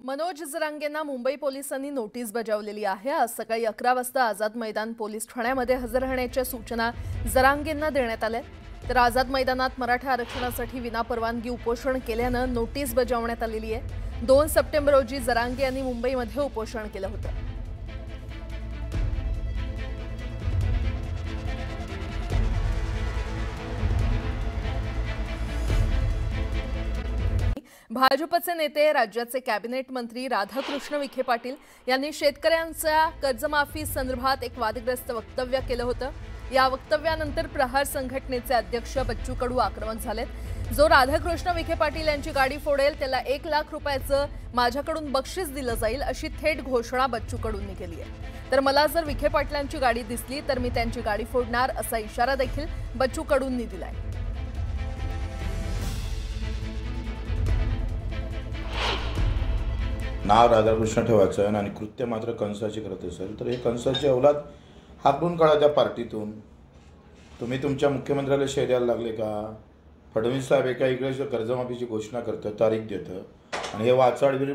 मनोज जरांगेंना मुंबई पोलिसांनी नोटीस बजावलेली आहे। आज सकाळी 11 वाजता आझाद मैदान पोलीस ठाण्यामध्ये हजर राहण्याच्या सूचना जरांगेंना देण्यात आल्या। तर आझाद मैदानात मराठा आरक्षणासाठी विनापरवानगी उपोषण केल्यानं नोटीस बजावण्यात आलेली आहे। 2 सप्टेंबर रोजी जरांगे यांनी मुंबईमध्ये उपोषण केलं होतं। भाजपचे नेते राज्याचे कॅबिनेट मंत्री राधाकृष्ण विखे पाटील यांनी शेतकऱ्यांच्या कर्जमाफी संदर्भात एक वादग्रस्त वक्तव्य केलं होतं। या वक्तव्यानंतर प्रहार संघटनेचे अध्यक्ष बच्चू कडू आक्रमक झालेत। जो राधाकृष्ण विखे पाटील यांची गाडी फोडेल त्याला 1 लाख रुपयाचं माझ्याकडून बक्षीस दिलं जाईल अशी थेट घोषणा बच्चू कडूंनी केली आहे। तर मला जर विखे पाटलांची गाडी दिसली तर मी त्यांची गाडी फोडणार असा इशारा देखील बच्चू कडूंनी दिलाय। नाव राधाकृष्ण ठेवायचं आणि कृत्य मात्र कंसाची करत असेल तर हे कंसाची औलाद हाकून काढा त्या पार्टीतून। तुम्ही तुमच्या मुख्यमंत्र्याला शेऱ्याला लागले का? फडणवीस साहेब एका इकडे कर्जमाफीची घोषणा करतं, तारीख देतं आणि हे वाचाळवीर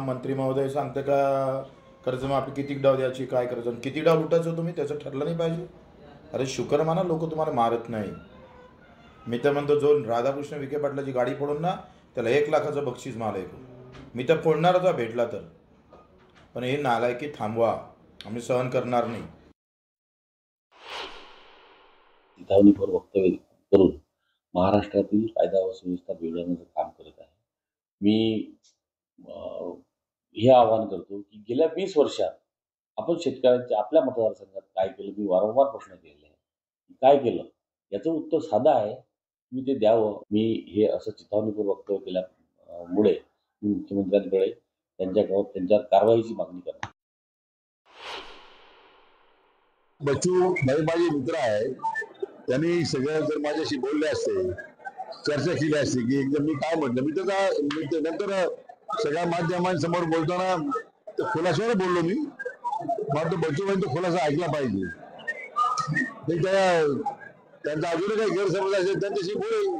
मंत्री महोदय सांगतं का कर्जमाफी किती डाव द्यायची, काय करायचं, किती डाव लुटायचं तुम्ही त्याचं ठरलं नाही पाहिजे? अरे शुक्र माना लोक तुम्हाला मारत नाही। मी तर म्हणतो जो राधाकृष्ण विखे पाटलाची गाडी फोडून ना त्याला 1 लाखाचं बक्षीस मालायचं। मी तर फोडणारच आहे भेटला तर, पण हे नालायकी थांबवा, आम्ही सहन करणार नाही। चिथावणीपर वक्तव्य करून महाराष्ट्रातील कायदा व सुव्यवस्था बिघडवण्याचं काम करत आहे। मी हे आवाहन करतो की गेल्या 20 वर्षात आपण शेतकऱ्यांच्या आपल्या मतदारसंघात काय केलं, मी वारंवार प्रश्न केलेला आहे, काय केलं याचं उत्तर साधं आहे, मी ते द्यावं। मी हे असं चिथावणीपर वक्तव्य केल्यामुळे मुख्यमंत्र्यांकडे त्यांच्यावर कारवाईची मागणी करणार। बच्चू माझे मित्र आहे, त्यांनी सगळं जर माझ्याशी बोलले असते, चर्चा केली असते की एकदम मी काय म्हटलं, मी त्याचा नंतर सगळ्या माध्यमांसमोर बोलताना खुलासावर बोललो। मी मात्र बच्चू भाई तो खुलासा ऐकला पाहिजे। त्यांचा अजून काही गैरसमज असेल त्यांच्याशी बोलेल।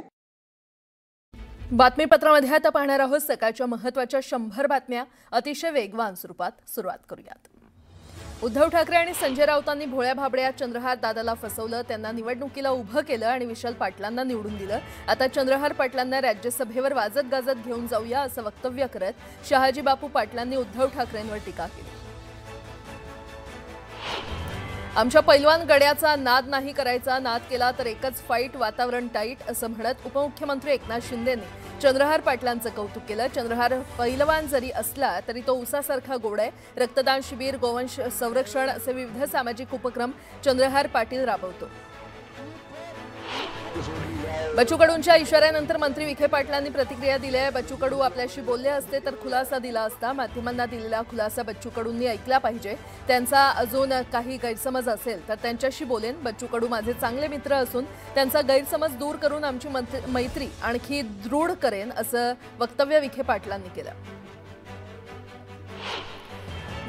बातमीपत्रामध्ये आता पाहणार आहोत सकाळच्या महत्त्वाच्या 100 बातम्या अतिशय वेगवान स्वरूपात। सुरुवात करूयात। उद्धव ठाकरे आणि संजय राऊतांनी भोळ्या भाबड्या चंद्रहार दादाला फसवलं, त्यांना निवडणुकीला उभं केलं आणि विशाल पाटलांना निवडून दिलं। आता चंद्रहार पाटलांना राज्यसभेवर वाजत गाजत घेऊन जाऊया असं वक्तव्य करत शहाजी बापू पाटलांनी उद्धव ठाकरेंवर टीका केली। आमच्या पैलवान गड्याचा नाद नाही करायचा, नाद केला तर एकच फाईट, वातावरण टाईट असं म्हणत उपमुख्यमंत्री एकनाथ शिंदेंनी चंद्रहार पाटलांचं कौतुक केलं। चंद्रहार पैलवान जरी असला तरी तो उसासारखा गोड आहे। रक्तदान शिबिर, गोवंश संरक्षण असे विविध सामाजिक उपक्रम चंद्रहार पाटील राबवतो। बच्चू कडूंच्या इशाऱ्यानंतर मंत्री विखे पाटलांनी प्रतिक्रिया दिली आहे। बच्चू कडू आपल्याशी बोलले असते तर खुलासा दिला असता। माध्यमांना दिलेला खुलासा बच्चू कडूंनी ऐकला पाहिजे। त्यांचा अजून काही गैरसमज असेल तर त्यांच्याशी बोलेन। बच्चू कडू माझे चांगले मित्र असून त्यांचा गैरसमज दूर करून आमची मैत्री आणखी दृढ करेन असं वक्तव्य विखे पाटलांनी केलं।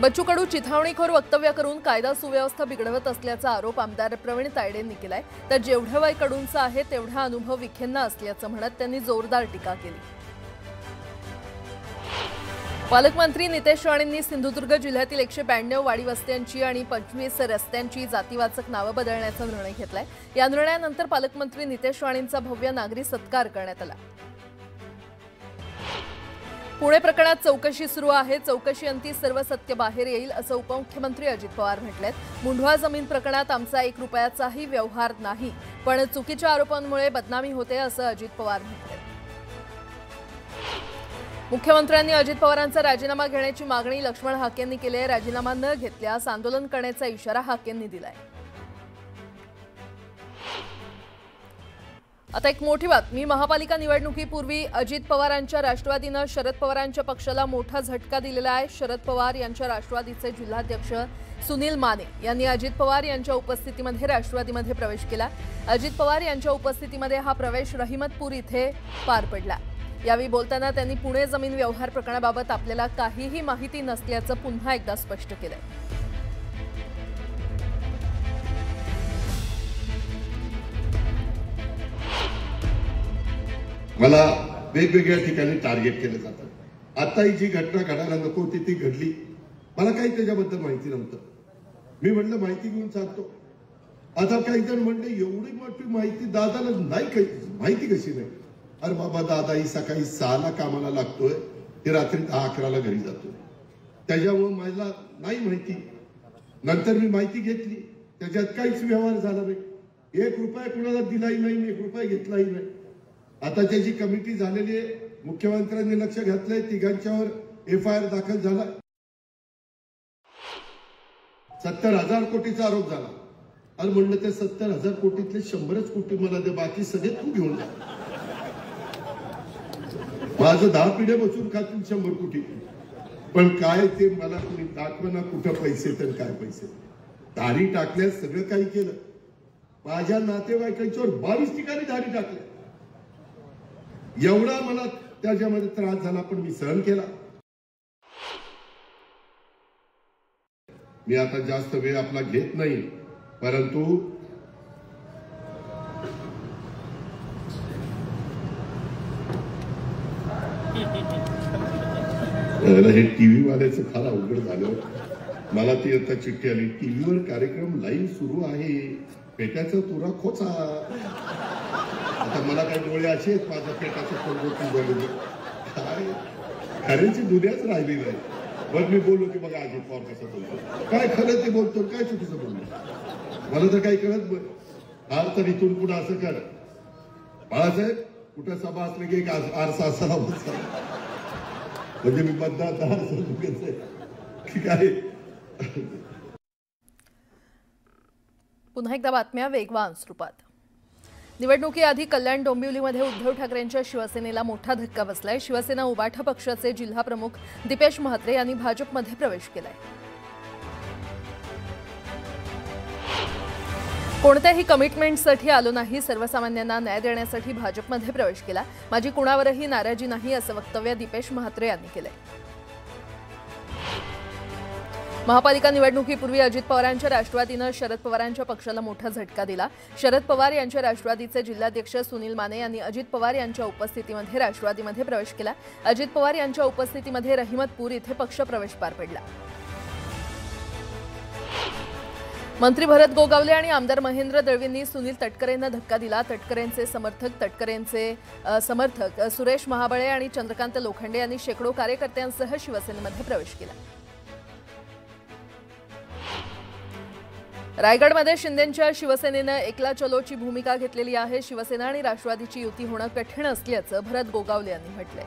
बच्चू कडू चिथावणीखोर वक्तव्य करून कायदा सुव्यवस्था बिघडवत असल्याचा आरोप आमदार प्रवीण तायडेंनी केलाय। तर जेवढं वय कडूंचं आहे तेवढा अनुभव विखेंना असल्याचं म्हणत त्यांनी जोरदार टीका केली। पालकमंत्री नितेश राणेंनी सिंधुदुर्ग जिल्ह्यातील 192 वाडी वस्त्यांची आणि 25 रस्त्यांची जातीवाचक नावं बदलण्याचा निर्णय घेतलाय। या निर्णयानंतर पालकमंत्री नितेश राणेंचा भव्य नागरी सत्कार करण्यात आला। पुणे प्रकरणात चौकशी सुरू आहे। चौकशीअंती सर्व सत्य बाहेर येईल असं उपमुख्यमंत्री अजित पवार म्हटलेत। मुंढवा जमीन प्रकरणात आमचा 1 रुपयाचाही व्यवहार नाही, पण चुकीच्या आरोपांमुळे बदनामी होते असं अजित पवार म्हटले। मुख्यमंत्र्यांनी अजित पवारांचा राजीनामा घेण्याची मागणी लक्ष्मण हाकेंनी केली आहे। राजीनामा न घेतल्यास आंदोलन करण्याचा इशारा हाकेंनी दिलाय। आता एक मोठी बातमी। महापालिका निवडणुकीपूर्वी अजित पवारांच्या राष्ट्रवादीनं शरद पवारांच्या पक्षाला मोठा झटका दिलेला आहे। शरद पवार यांच्या राष्ट्रवादीचे जिल्हाध्यक्ष सुनील माने यांनी अजित पवार यांच्या उपस्थितीमध्ये राष्ट्रवादीमध्ये प्रवेश केला। अजित पवार यांच्या उपस्थितीमध्ये हा प्रवेश रहिमतपूर इथे पार पडला। यावेळी बोलताना त्यांनी पुणे जमीन व्यवहार प्रकरणाबाबत आपल्याला काहीही माहिती नसल्याचं पुन्हा एकदा स्पष्ट केलंय। मला वेगवेगळ्या ठिकाणी टार्गेट केलं जातं। आता ही जी घटना घडायला नको होती ती घडली. मला काही त्याच्याबद्दल माहिती नव्हतं. मी म्हणलं माहिती घेऊन चालतो. आता काही जण म्हणले एवढी मोठी माहिती दादाला नाही, काही माहिती कशी नाही. अरे बाबा, दादा ही सकाळी 6ला कामाला लागतोय, ते रात्री 10-11ला घरी जातोय. त्याच्यामुळे मला नाही माहिती. नंतर मी माहिती घेतली, त्याच्यात काहीच व्यवहार झाला नाही. 1 रुपया कुणाला दिलाही नाही, 1 रुपया घेतलाही नाही. आता त्याची कमिटी झालेली आहे, मुख्यमंत्र्यांनी लक्ष घातलंय, तिघांच्यावर FIR दाखल झाला. 70,000 कोटीचा आरोप झाला. अरे म्हणलं ते 70,000 कोटीतले 100च कोटी मला दे, बाकी सगळे तू घेऊन जा. माझं 10 पिढ्या बसून खातील 100 कोटी. पण काय ते मला तुम्ही दाखवना, कुठं पैसे तर काय पैसे. दाढी टाकल्यास सगळं काही केलं. माझ्या नातेवाईकांच्यावर 22 ठिकाणी दाढी टाकल्या. एवढा मला त्याच्यामध्ये त्रास झाला, पण मी सहन केला. मी आता जास्त वेळ आपला घेत नाही, परंतु हे टीव्ही वाल्याचं फार अवघड झालं. मला ती आता चिठ्ठी आली, टीव्हीवर कार्यक्रम लाईव्ह सुरू आहे, पेट्याचा तुरा खोचा. आता मला काही डोळे असे आहेत, माझ्या पेटाचं कोणकोटी झालेलं काय खऱ्याची दुनियाच राहिली नाही. बरं मी बोललो की बघा अजित पवार कसं बोलतो, काय खरं ते बोलतो, काय चुकीचं बोलतो, मला तर काही कळत नाही. हा तर इथून पुढे असं कर बाळासाहेब, कुठं सभा असली की एक आरसा असावा, म्हणजे मी मतदार की काय. पुन्हा एकदा बातम्या वेगवान स्वरूपात. निवडणुकीआधी कल्याण डोंबिवलीमध्ये उद्धव ठाकरेंच्या शिवसेनेला मोठा धक्का बसलाय. शिवसेना उबाठा पक्षाचे जिल्हा प्रमुख दीपेश म्हात्रे यांनी भाजपमध्ये प्रवेश केलाय. कोणत्याही कमिटमेंटसाठी आलो नाही, सर्वसामान्यांना न्याय देण्यासाठी भाजपमध्ये प्रवेश केला. माझी कुणावरही नाराजी नाही, असं वक्तव्य दीपेश म्हात्रे यांनी केलंय. महापालिका निवडणुकीपूर्वी अजित पवारांच्या राष्ट्रवादीनं शरद पवारांच्या पक्षाला मोठा झटका दिला. शरद पवार यांच्या राष्ट्रवादीचे जिल्हाध्यक्ष सुनील माने यांनी अजित पवार यांच्या उपस्थितीमध्ये राष्ट्रवादीमध्ये प्रवेश केला. अजित पवार यांच्या उपस्थितीमध्ये रहिमतपूर इथे पक्षप्रवेश पार पडला. मंत्री भरत गोगावले आणि आमदार महेंद्र दळवींनी सुनील तटकरेंना धक्का दिला. तटकरेंचे समर्थक सुरेश महाबळे आणि चंद्रकांत लोखंडे यांनी शेकडो कार्यकर्त्यांसह शिवसेनेमध्ये प्रवेश केला. रायगडमध्ये शिंदेंच्या शिवसेनेनं एकला चलोची भूमिका घेतलेली आहे. शिवसेना आणि राष्ट्रवादीची युती होणं कठीण असल्याचं भरत गोगावले यांनी म्हटलंय.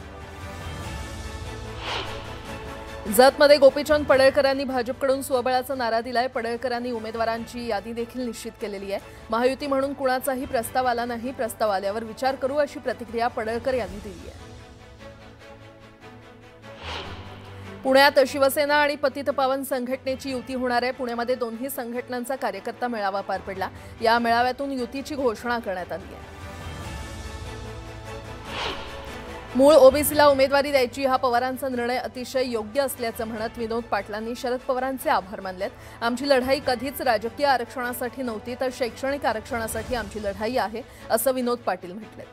जतमध्ये गोपीचंद पडळकरांनी भाजपकडून स्वबळाचा नारा दिलाय. पडळकरांनी उमेदवारांची यादी देखील निश्चित केलेली आहे. महायुती म्हणून कुणाचाही प्रस्ताव आला नाही, प्रस्ताव आल्यावर विचार करू, अशी प्रतिक्रिया पडळकर यांनी दिली आहे. पुण्यात शिवसेना आणि पतितपावन संघटनेची युती होणार आहे. पुण्यामध्ये दोन्ही संघटनांचा कार्यकर्ता मेळावा पार पडला. या मेळाव्यातून युतीची घोषणा करण्यात आली आहे. मूळ ओबीसीला उमेदवारी द्यायची हा पवारांचा निर्णय अतिशय योग्य असल्याचं म्हणत विनोद पाटलांनी शरद पवारांचे आभार मानलेत. आमची लढाई कधीच राजकीय आरक्षणासाठी नव्हती, तर शैक्षणिक आरक्षणासाठी आमची लढाई आहे, असं विनोद पाटील म्हटले.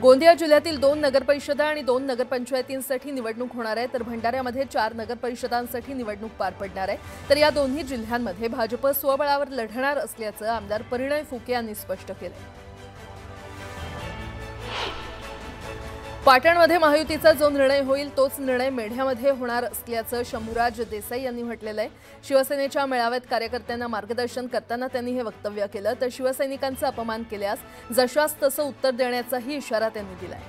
गोंदिया जिल्ह्यातील 2 नगरपरिषदा आणि 2 नगरपंचायतींसाठी निवडणूक होणार आहे, तर भंडाऱ्यामध्ये 4 नगरपरिषदांसाठी निवडणूक पार पडणार आहे. तर या दोन्ही जिल्ह्यांमध्ये भाजप स्वबळावर लढणार असल्याचं आमदार परिणय फुके यांनी स्पष्ट केलं. पाटणमध्ये महायुतीचा जो निर्णय होईल तोच निर्णय मेढ्यामध्ये होणार असल्याचं शंभूराज देसाई यांनी म्हटलेलं आहे. शिवसेनेच्या मेळाव्यात कार्यकर्त्यांना मार्गदर्शन करताना त्यांनी हे वक्तव्य केलं. तर शिवसैनिकांचा अपमान केल्यास जशास तसं उत्तर देण्याचाही इशारा त्यांनी दिलाय.